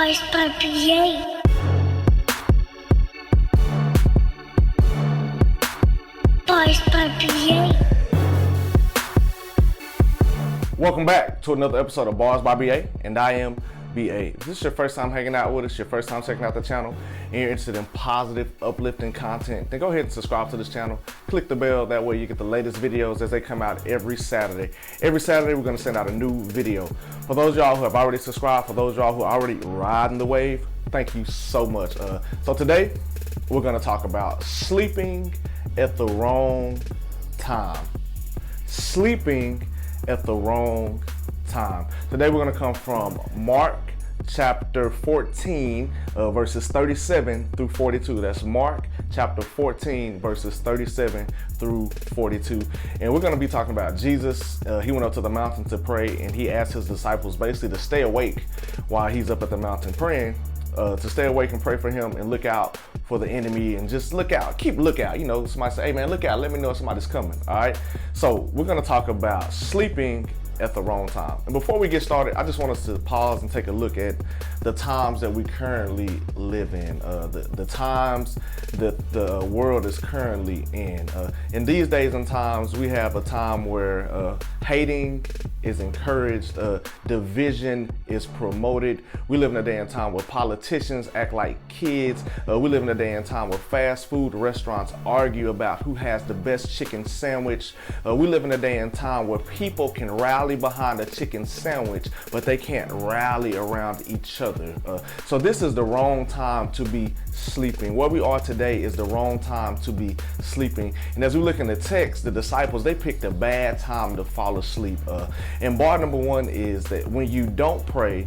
Boys by Boys by Welcome back to another episode of Bars by BA, and I am BA. If this is your first time hanging out with us, your first time checking out the channel, and you're interested in positive, uplifting content, then go ahead and subscribe to this channel. Click the bell, that way you get the latest videos as they come out every Saturday. Every Saturday, we're gonna send out a new video. For those of y'all who have already subscribed, for those of y'all who are already riding the wave, thank you so much. So today, we're gonna talk about sleeping at the wrong time. Sleeping at the wrong time. Today we're going to come from Mark chapter 14 verses 37 through 42. That's Mark chapter 14 verses 37 through 42. And we're going to be talking about Jesus. He went up to the mountain to pray, and he asked his disciples basically to stay awake while he's up at the mountain praying, to stay awake and pray for him and look out for the enemy, and just look out, keep lookout. You know, somebody say, hey man, look out, let me know if somebody's coming. All right, so we're going to talk about sleeping at the wrong time. And before we get started, I just want us to pause and take a look at the times that we currently live in, the times that the world is currently in. In these days and times, we have a time where hating is encouraged, division is promoted. We live in a day and time where politicians act like kids. We live in a day and time where fast food restaurants argue about who has the best chicken sandwich. We live in a day and time where people can rally behind a chicken sandwich, but they can't rally around each other. So this is the wrong time to be sleeping. Where we are today is the wrong time to be sleeping. And as we look in the text, the disciples, they picked a bad time to fall asleep. And bar number one is that when you don't pray,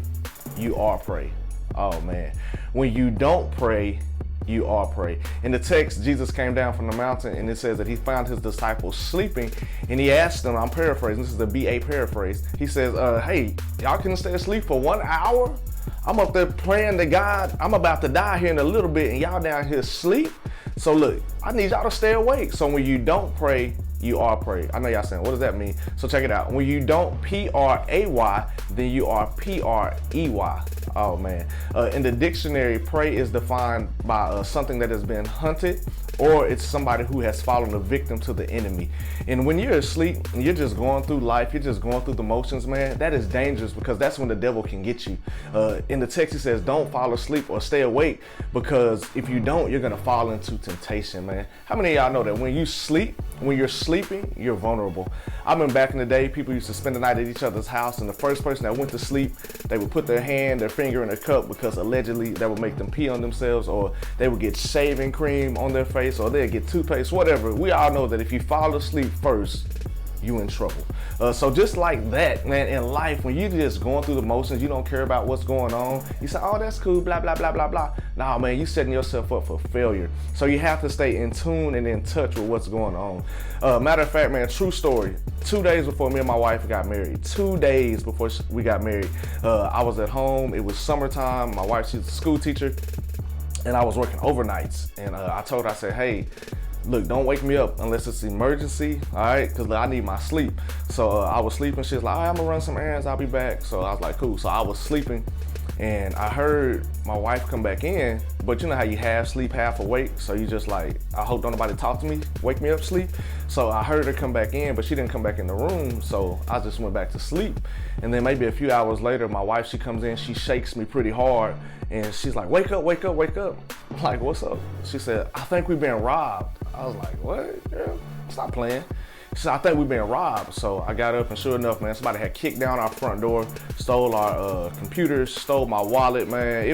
you are prey. Oh man. When you don't pray, you are prey. In the text, Jesus came down from the mountain, and it says that he found his disciples sleeping, and he asked them, I'm paraphrasing, this is the BA paraphrase. He says, hey, y'all can stay asleep for 1 hour? I'm up there praying to God. I'm about to die here in a little bit, and y'all down here asleep. So look, I need y'all to stay awake. So when you don't pray, you are prey. I know y'all saying, what does that mean? So check it out. When you don't P-R-A-Y, then you are P-R-E-Y. Oh man. In the dictionary, prey is defined by something that has been hunted, or it's somebody who has fallen a victim to the enemy. And when you're asleep and you're just going through life, you're just going through the motions, man, that is dangerous, because that's when the devil can get you. In the text, it says, don't fall asleep or stay awake, because if you don't, you're gonna fall into temptation, man. How many of y'all know that when you sleep, when you're sleeping, you're vulnerable? I remember back in the day, people used to spend the night at each other's house, and the first person that went to sleep, they would put their finger in a cup, because allegedly that would make them pee on themselves, or they would get shaving cream on their face, or they'd get toothpaste, whatever. We all know that if you fall asleep first, you in trouble. So just like that, man, in life, when you're just going through the motions, you don't care about what's going on. You say, oh, that's cool, blah, blah, blah, blah, blah. Nah, man, you setting yourself up for failure. So you have to stay in tune and in touch with what's going on. Matter of fact, man, true story. 2 days before me and my wife got married, 2 days before we got married, I was at home. It was summertime. My wife, she's a school teacher, and I was working overnights. And I told her, I said, hey, look, don't wake me up unless it's emergency, all right? Because I need my sleep. So I was sleeping. She was like, all right, I'm going to run some errands. I'll be back. So I was like, cool. So I was sleeping, and I heard my wife come back in. But you know how you half sleep, half awake? So you just like, I hope don't nobody talk to me, wake me up, sleep. So I heard her come back in, but she didn't come back in the room. So I just went back to sleep. And then maybe a few hours later, my wife, she comes in, she shakes me pretty hard. And she's like, wake up, wake up, wake up. I'm like, what's up? She said, I think we've been robbed. I was like, what? Girl, stop playing. She said, I think we've been robbed. So I got up, and sure enough, man, somebody had kicked down our front door, stole our computers, stole my wallet, man.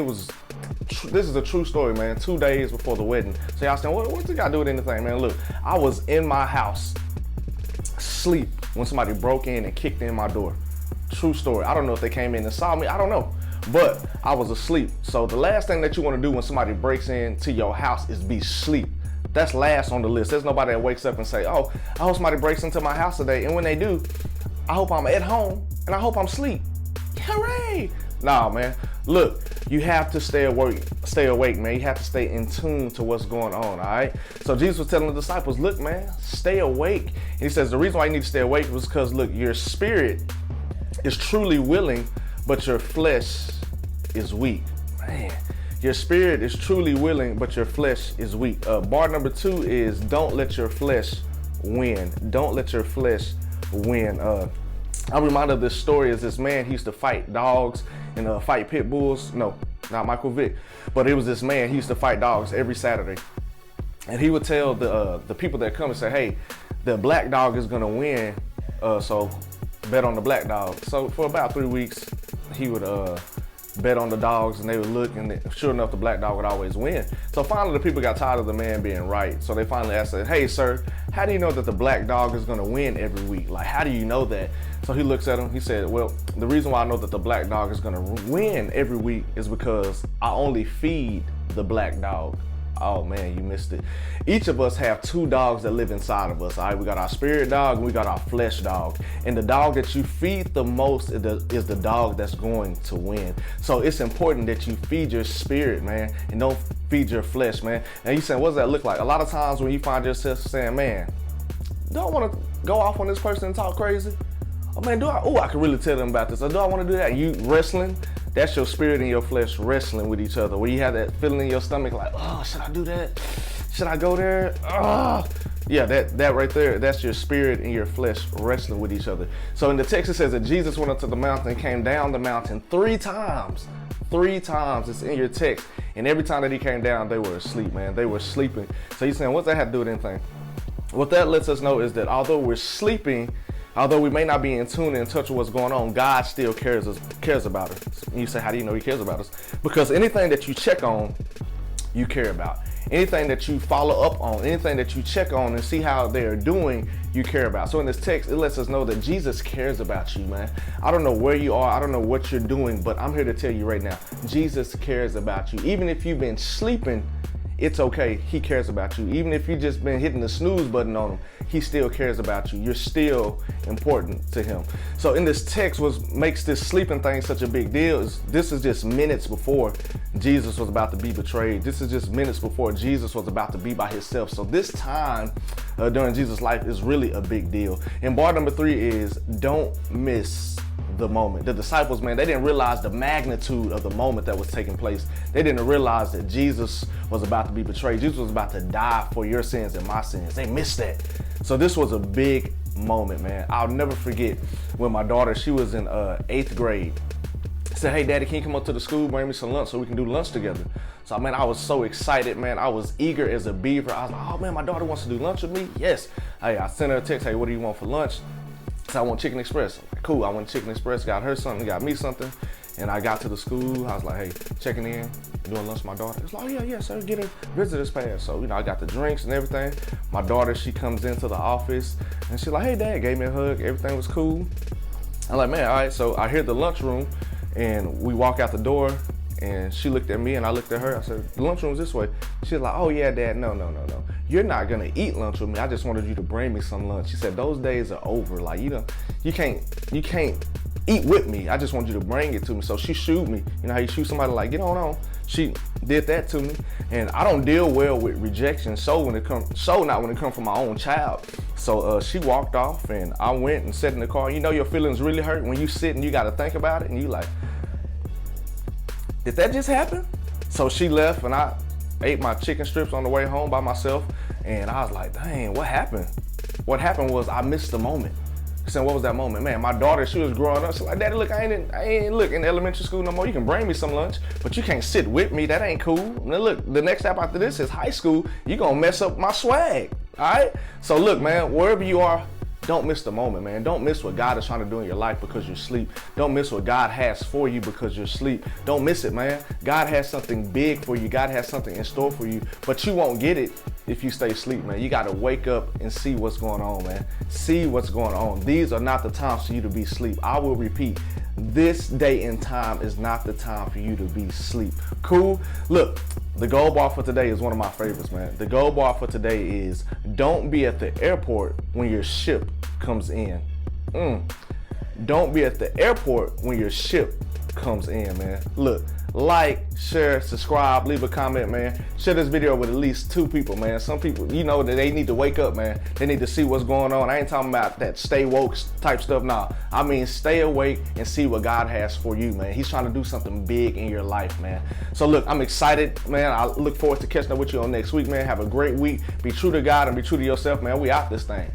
This is a true story, man. 2 days before the wedding. So y'all saying, what's it got to do with anything, man? Look, I was in my house, sleep, when somebody broke in and kicked in my door. True story. I don't know if they came in and saw me. I don't know. But I was asleep. So the last thing that you want to do when somebody breaks into your house is be asleep. That's last on the list. There's nobody that wakes up and say, oh, I hope somebody breaks into my house today. And when they do, I hope I'm at home and I hope I'm asleep. Hooray! Nah, man. Look, you have to stay awake, man. You have to stay in tune to what's going on, all right? So Jesus was telling the disciples, look, man, stay awake. And he says the reason why you need to stay awake was because, look, your spirit is truly willing, but your flesh is weak. man, your spirit is truly willing, but your flesh is weak. Bar number 2 is don't let your flesh win. Don't let your flesh win. I'm reminded of this story is this man, he used to fight dogs and fight pit bulls. No, not Michael Vick, but it was this man, he used to fight dogs every Saturday. And he would tell the people that come and say, hey, the black dog is gonna win, so bet on the black dog. So for about 3 weeks, he would bet on the dogs, and they would look, and sure enough, the black dog would always win. So finally, the people got tired of the man being right. So they finally asked, hey, sir, how do you know that the black dog is gonna win every week? Like, how do you know that? So he looks at him, he said, well, the reason why I know that the black dog is gonna win every week is because I only feed the black dog. Oh man, you missed it. Each of us have 2 dogs that live inside of us. All right, we got our spirit dog and we got our flesh dog. And the dog that you feed the most is the dog that's going to win. So it's important that you feed your spirit, man, and don't feed your flesh, man. And you saying, what does that look like? A lot of times when you find yourself saying, man, do I want to go off on this person and talk crazy? Oh man, I can really tell them about this. Or do I want to do that? You wrestling? That's your spirit and your flesh wrestling with each other, where you have that feeling in your stomach like, oh, should I do that? Should I go there? Oh. Yeah, that right there, that's your spirit and your flesh wrestling with each other. So in the text, it says that Jesus went up to the mountain and came down the mountain 3 times. 3 times, it's in your text. And every time that he came down, they were asleep, man. They were sleeping. So he's saying, what's that have to do with anything? What that lets us know is that although we're sleeping, although we may not be in tune and in touch with what's going on, God still cares about us. And you say, how do you know he cares about us? Because anything that you check on, you care about. Anything that you follow up on, anything that you check on and see how they are doing, you care about. So in this text, it lets us know that Jesus cares about you, man. I don't know where you are, I don't know what you're doing, but I'm here to tell you right now, Jesus cares about you. Even if you've been sleeping, it's okay, he cares about you. Even if you've just been hitting the snooze button on him, he still cares about you. You're still important to him. So in this text, what makes this sleeping thing such a big deal is this is just minutes before Jesus was about to be betrayed. This is just minutes before Jesus was about to be by himself. So this time during Jesus' life is really a big deal. And bar number 3 is don't miss the moment. The disciples, man, they didn't realize the magnitude of the moment that was taking place. They didn't realize that Jesus was about to be betrayed. Jesus was about to die for your sins and my sins. They missed that. So this was a big moment, man. I'll never forget when my daughter, she was in 8th grade. I said, hey, Daddy, can you come up to the school, bring me some lunch so we can do lunch together? So, man, I was so excited, man. I was eager as a beaver. I was like, oh, man, my daughter wants to do lunch with me? Yes. Hey, I sent her a text, hey, what do you want for lunch? So I want Chicken Express. Cool, I went Chicken Express, got her something, got me something. And I got to the school, I was like, hey, checking in, doing lunch with my daughter. It's like, oh yeah, sir, get a visitor's pass. So, I got the drinks and everything. My daughter, she comes into the office and she's like, hey, Dad, gave me a hug, everything was cool. I'm like, man, all right, so I hear the lunchroom and we walk out the door and she looked at me and I looked at her. I said, the lunchroom's this way. She's like, oh yeah, Dad, no. You're not gonna eat lunch with me. I just wanted you to bring me some lunch. She said, those days are over. Like, you can't eat with me. I just want you to bring it to me. So she shooed me. You know how you shoot somebody, like, get on. She did that to me. And I don't deal well with rejection. So not when it comes from my own child. So she walked off and I went and sat in the car. You know your feelings really hurt when you sit and you gotta think about it and you like, did that just happen? So she left and I ate my chicken strips on the way home by myself. And I was like, dang, what happened? What happened was I missed the moment. I said, what was that moment? Man, my daughter, she was growing up. She's like, Daddy, look, I ain't in elementary school no more. You can bring me some lunch, but you can't sit with me. That ain't cool. Now look, the next step after this is high school. You're gonna mess up my swag, all right? So look, man, wherever you are, don't miss the moment, man. Don't miss what God is trying to do in your life because you're asleep. Don't miss what God has for you because you're asleep. Don't miss it, man. God has something big for you. God has something in store for you, but you won't get it if you stay asleep, man. You got to wake up and see what's going on, man. See what's going on. These are not the times for you to be asleep. I will repeat, this day and time is not the time for you to be asleep. Cool? Look, the gold bar for today is one of my favorites, man. The gold bar for today is don't be at the airport when your ship comes in. Don't be at the airport when your ship comes in, man. Look, like, share, subscribe, leave a comment, man. Share this video with at least 2 people, man. Some people, you know, that they need to wake up, man. They need to see what's going on. I ain't talking about that stay woke type stuff. Nah, I mean stay awake and see what God has for you, man. He's trying to do something big in your life, man. So look, I'm excited, man. I look forward to catching up with you on next week, man. Have a great week. Be true to God and be true to yourself, man. We out this thing.